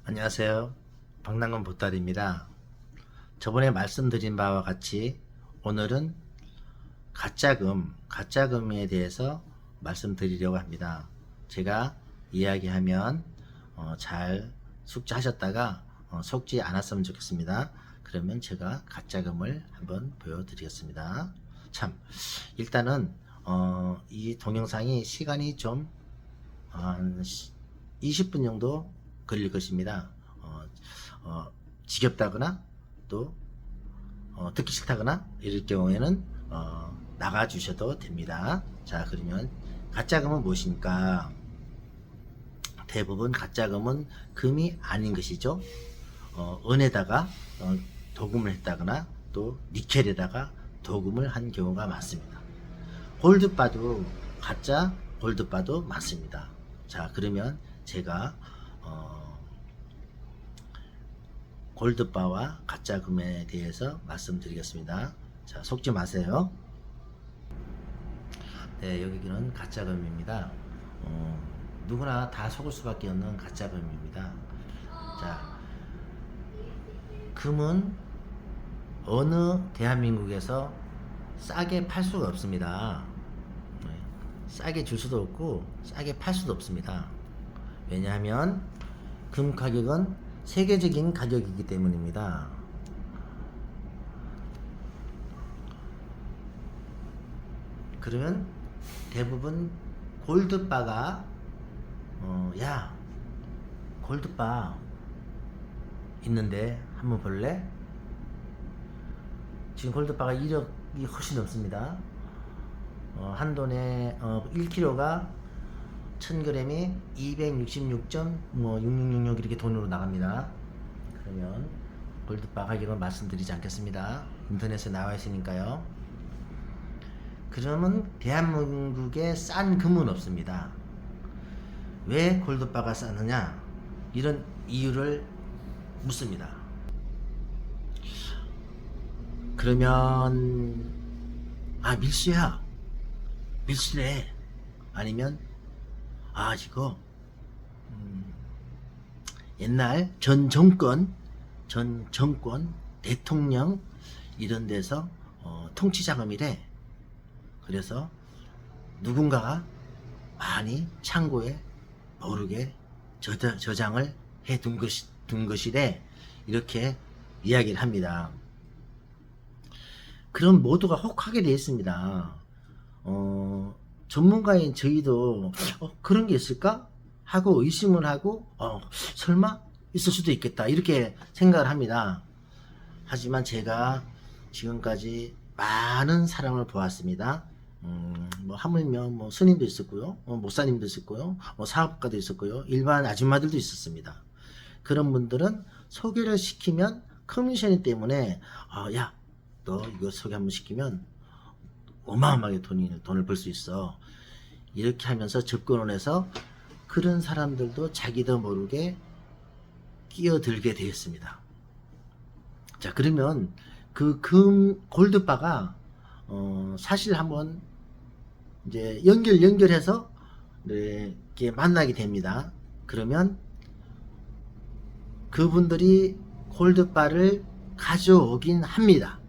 안녕하세요. 박남건 보따리입니다. 저번에 말씀드린 바와 같이 오늘은 가짜금에 대해서 말씀드리려고 합니다. 제가 이야기하면 잘 숙지하셨다가 속지 않았으면 좋겠습니다. 그러면 제가 가짜금을 한번 보여드리겠습니다. 참, 일단은 이 동영상이 시간이 좀 한 20분 정도 걸릴 것입니다. 지겹다거나 또 듣기 싫다거나 이럴 경우에는 나가 주셔도 됩니다. 자, 그러면 가짜금은 무엇입니까? 대부분 가짜금은 금이 아닌 것이죠. 은에다가 도금을 했다거나 또 니켈에다가 도금을 한 경우가 많습니다. 골드바도 가짜 골드바도 많습니다. 자, 그러면 제가 골드바와 가짜금에 대해서 말씀드리겠습니다. 자, 속지 마세요. 네, 여기는 가짜금입니다. 누구나 다 속을 수밖에 없는 가짜금입니다. 자, 금은 어느 대한민국에서 싸게 팔 수가 없습니다. 싸게 줄 수도 없고 싸게 팔 수도 없습니다. 왜냐하면 금 가격은 세계적인 가격이기 때문입니다. 그러면 대부분 골드바가 야, 골드바 있는데 한번 볼래? 지금 골드바가 1억이 훨씬 넘습니다. 한돈에 1kg가 1000g이 266.6666 이렇게 돈으로 나갑니다. 그러면 골드바 가격은 말씀드리지 않겠습니다. 인터넷에 나와 있으니까요. 그러면 대한민국에 싼 금은 없습니다. 왜 골드바가 싸느냐? 이런 이유를 묻습니다. 그러면 밀수야, 밀수래. 아니면 이거 옛날 전 정권 대통령 이런 데서 통치자금이래. 그래서 누군가가 많이 창고에 모르게 저장을 해 둔 것이래. 이렇게 이야기를 합니다. 그럼 모두가 혹하게 되어 있습니다. 전문가인 저희도 그런 게 있을까? 하고 의심을 하고 설마 있을 수도 있겠다 이렇게 생각을 합니다. 하지만 제가 지금까지 많은 사람을 보았습니다. 하물며 스님도 있었고요, 목사님도 있었고요, 사업가도 있었고요, 일반 아줌마들도 있었습니다. 그런 분들은 소개를 시키면 커미션이 때문에 야, 너 이거 소개 한번 시키면 어마어마하게 돈을 벌 수 있어. 이렇게 하면서 접근을 해서 그런 사람들도 자기도 모르게 끼어들게 되었습니다. 자, 그러면 그 골드바가 사실 한번 이제 연결해서 이렇게 만나게 됩니다. 그러면 그분들이 골드바를 가져오긴 합니다.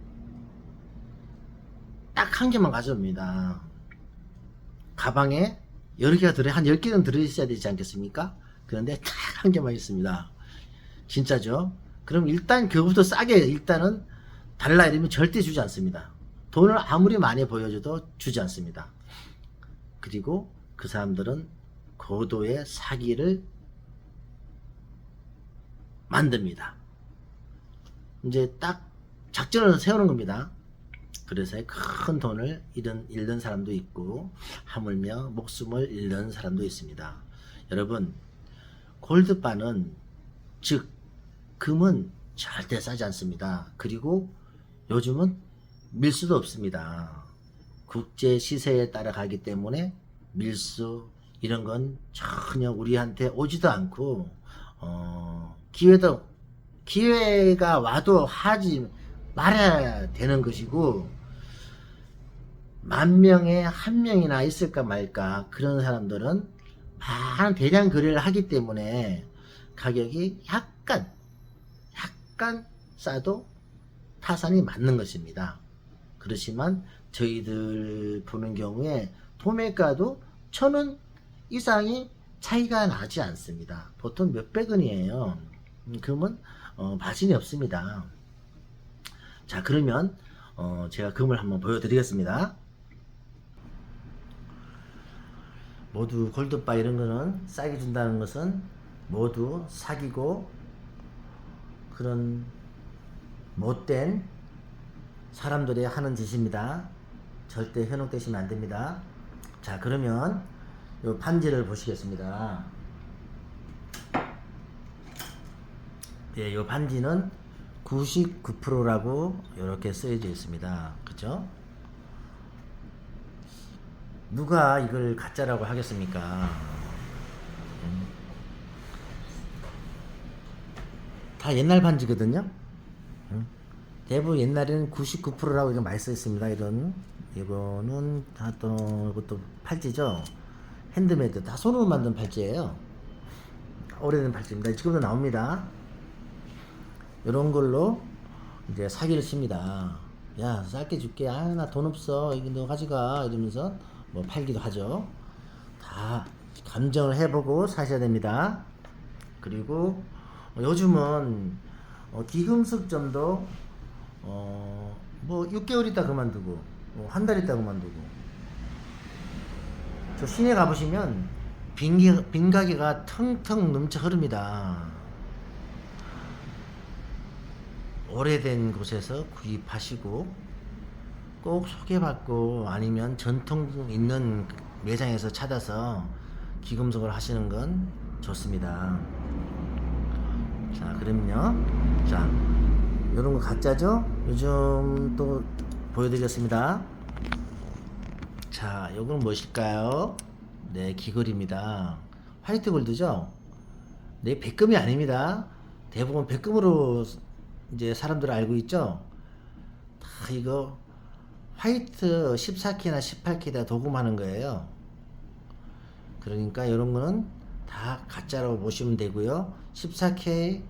딱 한 개만 가져옵니다. 가방에 여러 개가 한 10개는 들어있어야 되지 않겠습니까? 그런데 딱 한 개만 있습니다. 진짜죠? 그럼 일단 그거부터 싸게 일단은 달라 이러면 절대 주지 않습니다. 돈을 아무리 많이 보여줘도 주지 않습니다. 그리고 그 사람들은 고도의 사기를 만듭니다. 이제 딱 작전을 세우는 겁니다. 그래서 큰 돈을 잃는 사람도 있고 하물며 목숨을 잃는 사람도 있습니다. 여러분, 골드바는 즉 금은 절대 싸지 않습니다. 그리고 요즘은 밀수도 없습니다. 국제 시세에 따라가기 때문에 밀수 이런 건 전혀 우리한테 오지도 않고 기회가 와도 하지 말아야 되는 것이고, 10,000명에 1명이나 있을까 말까 그런 사람들은 많은 대량 거래를 하기 때문에 가격이 약간 싸도 타산이 맞는 것입니다. 그렇지만 저희들 보는 경우에 도매가도 1,000원 이상이 차이가 나지 않습니다. 보통 몇백 원이에요. 금은 마진이 없습니다. 자, 그러면 제가 금을 한번 보여드리겠습니다. 모두 골드바 이런 거는 싸게 준다는 것은 모두 사기고 그런 못된 사람들이 하는 짓입니다. 절대 현혹되시면 안 됩니다. 자, 그러면 요 반지를 보시겠습니다. 예, 요 반지는 99%라고 이렇게 쓰여져 있습니다. 그죠? 누가 이걸 가짜라고 하겠습니까? 다 옛날 반지거든요. 대부분 옛날에는 99%라고 이렇게 많이 써 있습니다. 이거는 다 또 이것도 팔찌죠. 핸드메이드 다 손으로 만든 팔찌예요. 오래된 팔찌입니다. 지금도 나옵니다. 이런 걸로 이제 사기를 칩니다. 야, 쌀게 줄게. 아, 나 돈 없어. 이거 너 가져가. 이러면서 뭐 팔기도 하죠. 다 감정을 해보고 사셔야 됩니다. 그리고 요즘은 기금속점도 뭐 6개월 있다 그만두고 한 달 있다 그만두고 저 시내 가보시면 빈 가게가 텅텅 넘쳐 흐릅니다. 오래된 곳에서 구입하시고 꼭 소개받고 아니면 전통 있는 매장에서 찾아서 기금속을 하시는 건 좋습니다. 자, 그럼요. 자, 요런 거 가짜죠? 요즘 또 보여드리겠습니다. 자, 요건 무엇일까요? 네, 귀걸이입니다. 화이트 골드죠? 네, 백금이 아닙니다. 대부분 백금으로 이제 사람들 알고 있죠? 다 이거 화이트 14K나 18K다 도금하는 거예요. 그러니까 이런 거는 다 가짜라고 보시면 되고요. 14K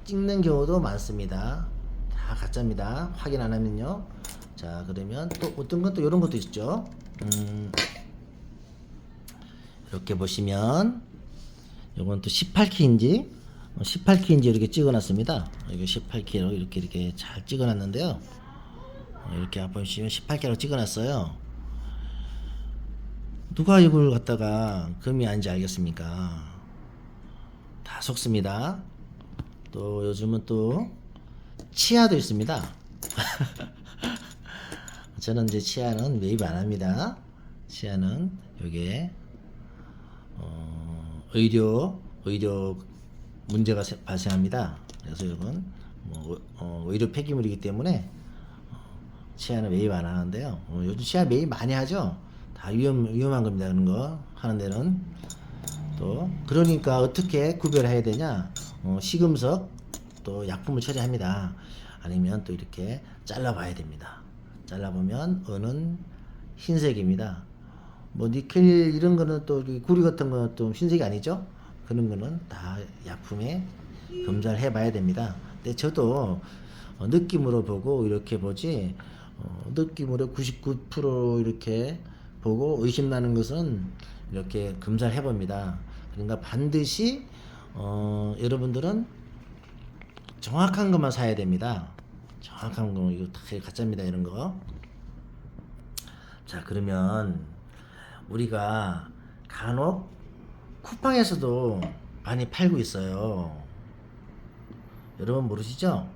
찍는 경우도 많습니다. 다 가짜입니다. 확인 안 하면요. 자, 그러면 또 어떤 건 또 이런 것도 있죠. 이렇게 보시면 이건 또 18K인지 18K인지 이렇게 찍어 놨습니다. 이거 18K로 이렇게 잘 찍어 놨는데요. 이렇게 보시면 18K로 찍어 놨어요. 누가 이걸 갖다가 금이 아닌지 알겠습니까? 다 속습니다. 또 요즘은 또 치아도 있습니다. 저는 이제 치아는 매입 안 합니다. 치아는 요게 의료 문제가 발생합니다. 그래서 이건 뭐 의료 폐기물이기 때문에 치아는 매입 안 하는데요. 요즘 치아 매입 많이 하죠. 다 위험한 겁니다. 그런 거 하는 데는. 또 그러니까 어떻게 구별해야 되냐? 시금석 또 약품을 처리합니다. 아니면 또 이렇게 잘라봐야 됩니다. 잘라보면 은은 흰색입니다. 뭐 니켈 이런 거는 또 구리 같은 거는 또 흰색이 아니죠? 그런 거는 다 약품에 검사를 해봐야 됩니다. 근데 저도 느낌으로 보고 이렇게 보지 느낌으로 99% 이렇게 보고 의심나는 것은 이렇게 검사를 해봅니다. 그러니까 반드시 여러분들은 정확한 것만 사야 됩니다. 정확한 거 이거 다 가짜입니다. 이런 거. 자, 그러면 우리가 간혹 쿠팡에서도 많이 팔고 있어요. 여러분 모르시죠?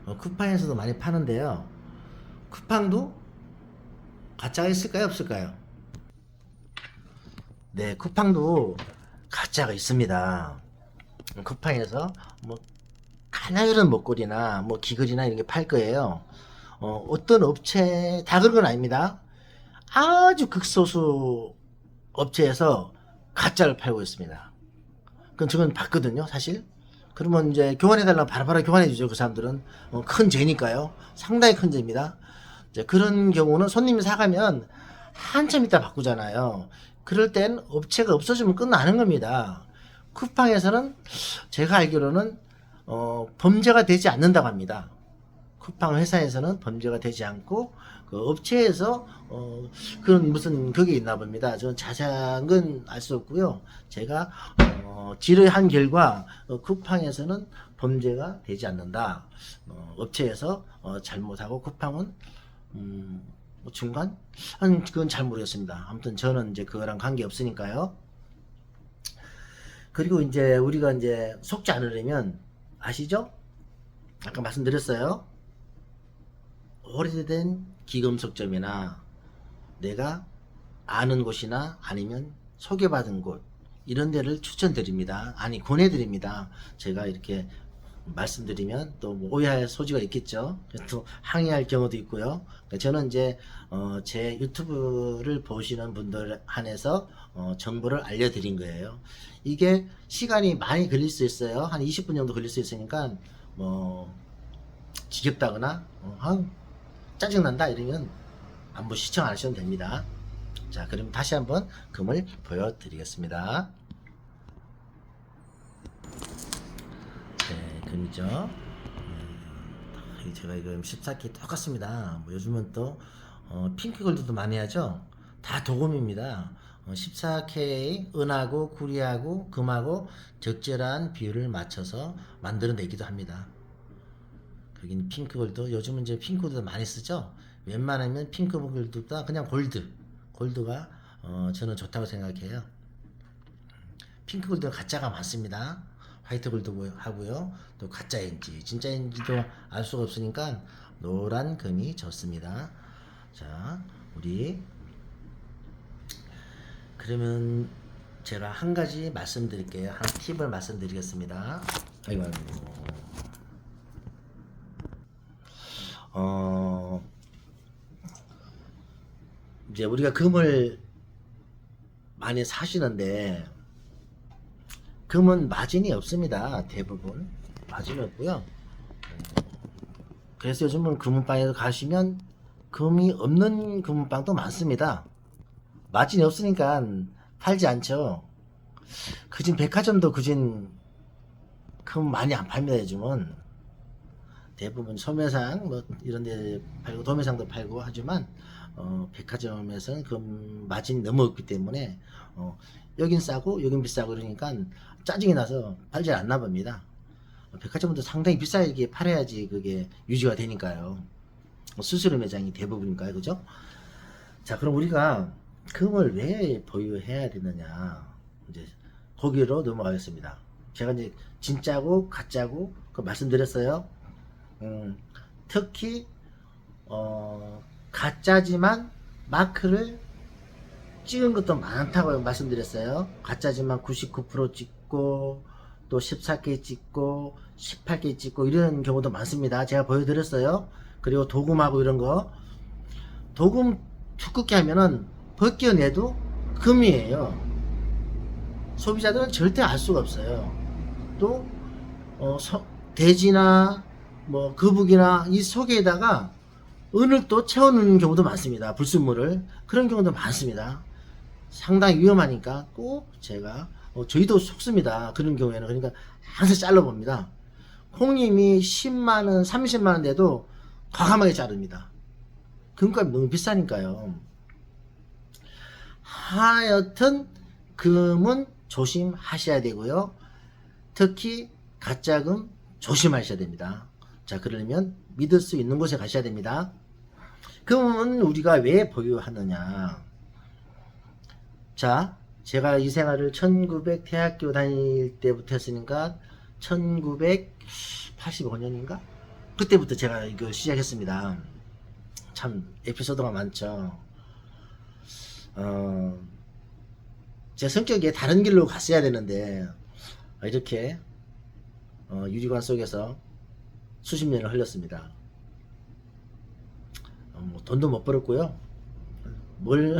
쿠팡에서도 많이 파는데요. 쿠팡도 가짜가 있을까요? 없을까요? 네, 쿠팡도 가짜가 있습니다. 쿠팡에서 뭐 가나이런 목걸이나 뭐 귀걸이나 이런 게 팔 거예요. 어떤 업체 다 그런 건 아닙니다. 아주 극소수 업체에서 가짜를 팔고 있습니다. 그건 저건 봤거든요, 사실. 그러면 이제 교환해달라고 바로바로 교환해주죠. 그 사람들은 큰 죄니까요. 상당히 큰 죄입니다. 이제 그런 경우는 손님이 사가면 한참 있다 바꾸잖아요. 그럴 땐 업체가 없어지면 끝나는 겁니다. 쿠팡에서는 제가 알기로는 범죄가 되지 않는다고 합니다. 쿠팡 회사에서는 범죄가 되지 않고 그 업체에서 그런 무슨 그게 있나 봅니다. 저는 자세한 건 알 수 없고요. 제가 질의한 결과 쿠팡에서는 범죄가 되지 않는다. 업체에서 잘못하고 쿠팡은 뭐 중간? 그건 잘 모르겠습니다. 아무튼 저는 이제 그거랑 관계 없으니까요. 그리고 이제 우리가 이제 속지 않으려면 아시죠? 아까 말씀드렸어요. 오래된 기금속점이나 내가 아는 곳이나 아니면 소개받은 곳 이런 데를 추천드립니다. 아니 권해드립니다. 제가 이렇게 말씀드리면 또 뭐 오해할 소지가 있겠죠. 또 항의할 경우도 있고요. 저는 이제 제 유튜브를 보시는 분들 한해서 정보를 알려드린 거예요. 이게 시간이 많이 걸릴 수 있어요. 한 20분 정도 걸릴 수 있으니까 뭐 지겹다거나 짜증난다 이러면 안부 시청 안 하셔도 됩니다. 자, 그럼 다시 한번 금을 보여드리겠습니다. 네, 금이죠. 제가 이거 14K 똑같습니다. 뭐 요즘은 또 핑크 골드도 많이 하죠. 다 도금입니다. 14K 은하고 구리하고 금하고 적절한 비율을 맞춰서 만들어내기도 합니다. 여기는 핑크 골드. 요즘은 이제 핑크 골드 많이 쓰죠. 웬만하면 핑크 골드보다 그냥 골드가 저는 좋다고 생각해요. 핑크 골드는 가짜가 많습니다. 화이트 골드 하고요. 또 가짜인지 진짜인지도 알 수가 없으니까 노란 금이 좋습니다. 자, 우리 그러면 제가 한 가지 말씀드릴게요. 한 팁을 말씀드리겠습니다. 아이고. 이제 우리가 금을 많이 사시는데 금은 마진이 없습니다. 대부분 마진이 없고요. 그래서 요즘은 금은방에 가시면 금이 없는 금은방도 많습니다. 마진이 없으니까 팔지 않죠. 그진 백화점도 그진 금 많이 안 팝니다. 요즘은 대부분 소매상 뭐 이런 데 팔고 도매상도 팔고 하지만 백화점에서는 금 마진이 너무 없기 때문에 여긴 싸고 여긴 비싸고 그러니까 짜증이 나서 팔지 않나 봅니다. 백화점도 상당히 비싸게 팔아야지 그게 유지가 되니까요. 수수료 매장이 대부분이니까요. 그죠? 자, 그럼 우리가 금을 왜 보유해야 되느냐, 이제 거기로 넘어가겠습니다. 제가 이제 진짜고 가짜고 그 말씀드렸어요. 특히 가짜지만 마크를 찍은 것도 많다고 말씀드렸어요. 가짜지만 99% 찍고 또 14K 찍고 18K 찍고 이런 경우도 많습니다. 제가 보여드렸어요. 그리고 도금하고 이런 거 도금 두껍게 하면은 벗겨내도 금이에요. 소비자들은 절대 알 수가 없어요. 또 대지나 뭐 거북이나 이 속에다가 은을 또 채워놓는 경우도 많습니다. 불순물을. 그런 경우도 많습니다. 상당히 위험하니까 꼭 제가 저희도 속습니다. 그런 경우에는. 그러니까 항상 잘라봅니다. 홍림이 10만원 30만원 돼도 과감하게 자릅니다. 금값이 너무 비싸니까요. 하여튼 금은 조심하셔야 되고요. 특히 가짜금 조심하셔야 됩니다. 자, 그러려면 믿을 수 있는 곳에 가셔야 됩니다. 금은 우리가 왜 보유하느냐. 자, 제가 이 생활을 1900 대학교 다닐 때부터 했으니까 1985년인가? 그때부터 제가 이거 시작했습니다. 참 에피소드가 많죠. 제 성격이 다른 길로 갔어야 되는데 이렇게 유리관 속에서 수십 년을 흘렸습니다. 뭐 돈도 못 벌었고요. 뭘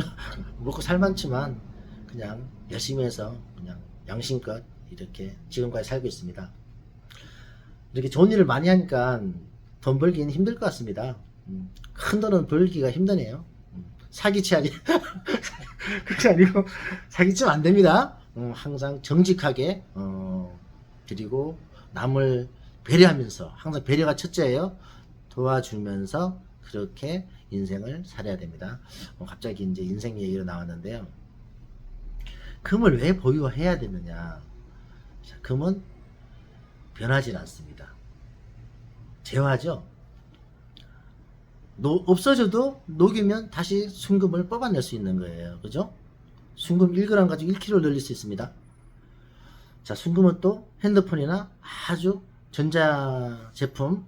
먹고 살만치만 그냥 열심히 해서 그냥 양심껏 이렇게 지금까지 살고 있습니다. 이렇게 좋은 일을 많이 하니까 돈 벌기는 힘들 것 같습니다. 큰 돈은 벌기가 힘드네요. 사기치 아니 그게 아니고 사기치면 안 됩니다. 항상 정직하게 그리고 남을 배려하면서 항상 배려가 첫째예요. 도와주면서 그렇게 인생을 살아야 됩니다. 갑자기 이제 인생 얘기로 나왔는데요. 금을 왜 보유해야 되느냐? 자, 금은 변하지 않습니다. 재화죠. 없어져도 녹이면 다시 순금을 뽑아낼 수 있는 거예요. 그죠? 순금 1g 가지고 1kg 늘릴 수 있습니다. 자, 순금은 또 핸드폰이나 아주 전자제품,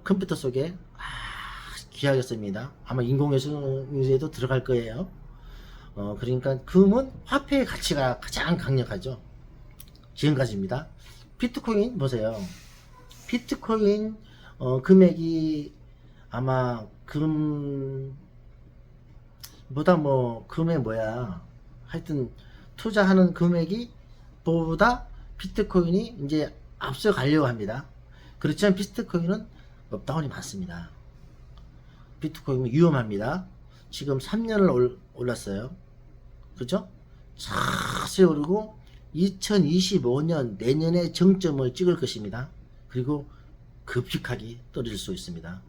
컴퓨터 속에 귀하게 씁니다. 아마 인공위성에도 들어갈 거예요. 그러니까 금은 화폐의 가치가 가장 강력하죠. 지금까지입니다. 비트코인 보세요. 비트코인 금액이 아마 금보다 금의 하여튼 투자하는 금액이 보다 비트코인이 이제 앞서 가려고 합니다. 그렇지만 비트코인은 업다운이 많습니다. 비트코인은 위험합니다. 지금 3년을 올랐어요. 그죠? 자세히 오르고 2025년 내년에 정점을 찍을 것입니다. 그리고 급격하게 떨어질 수 있습니다.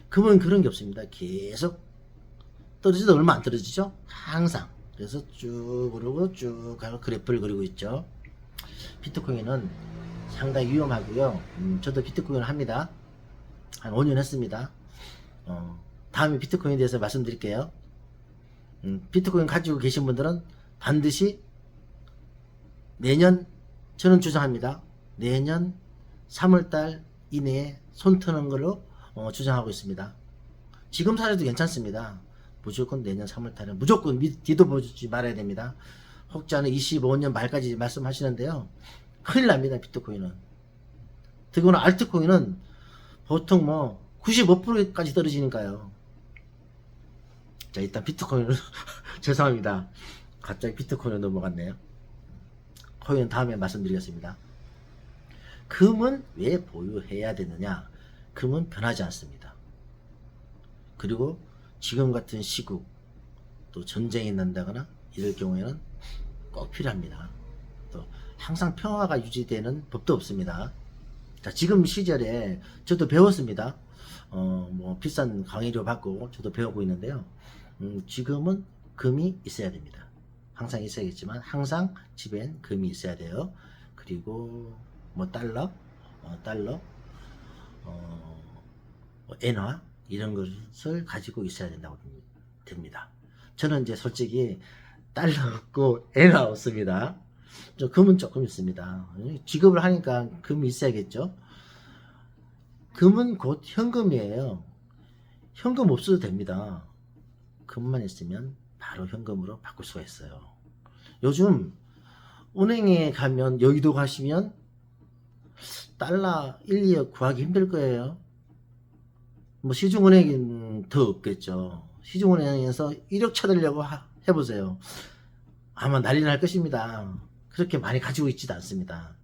금은 그런 게 없습니다. 계속 떨어지도 얼마 안 떨어지죠? 항상. 그래서 쭉 오르고 쭉 가고 그래프를 그리고 있죠. 비트코인은 상당히 위험하고요. 저도 비트코인을 합니다. 한 5년 했습니다. 다음에 비트코인에 대해서 말씀드릴게요. 비트코인 가지고 계신 분들은 반드시 내년, 저는 주장합니다. 내년 3월달 이내에 손 트는 걸로 주장하고 있습니다. 지금 사셔도 괜찮습니다. 무조건 내년 3월달에 무조건 뒤도 보지 말아야 됩니다. 혹자는 25년 말까지 말씀하시는데요. 큰일 납니다. 비트코인은. 특히나 알트코인은 보통 95%까지 떨어지니까요. 자, 일단 비트코인은 죄송합니다. 갑자기 비트코인으로 넘어갔네요. 코인은 다음에 말씀드리겠습니다. 금은 왜 보유해야 되느냐? 금은 변하지 않습니다. 그리고 지금 같은 시국, 또 전쟁이 난다거나 이럴 경우에는 꼭 필요합니다. 또 항상 평화가 유지되는 법도 없습니다. 자, 지금 시절에 저도 배웠습니다. 비싼 강의료 받고 저도 배우고 있는데요. 지금은 금이 있어야 됩니다. 항상 있어야겠지만 항상 집엔 금이 있어야 돼요. 그리고 달러, 엔화 이런 것을 가지고 있어야 된다고 됩니다. 저는 이제 솔직히 달러 없고 엔화 없습니다. 금은 조금 있습니다. 직업을 하니까 금이 있어야겠죠. 금은 곧 현금이에요. 현금 없어도 됩니다. 금만 있으면 바로 현금으로 바꿀 수가 있어요. 요즘 은행에 가면, 여의도 가시면 달러 1, 2억 구하기 힘들 거예요. 시중은행은 더 없겠죠. 시중은행에서 1억 찾으려고 해보세요. 아마 난리 날 것입니다. 그렇게 많이 가지고 있지도 않습니다.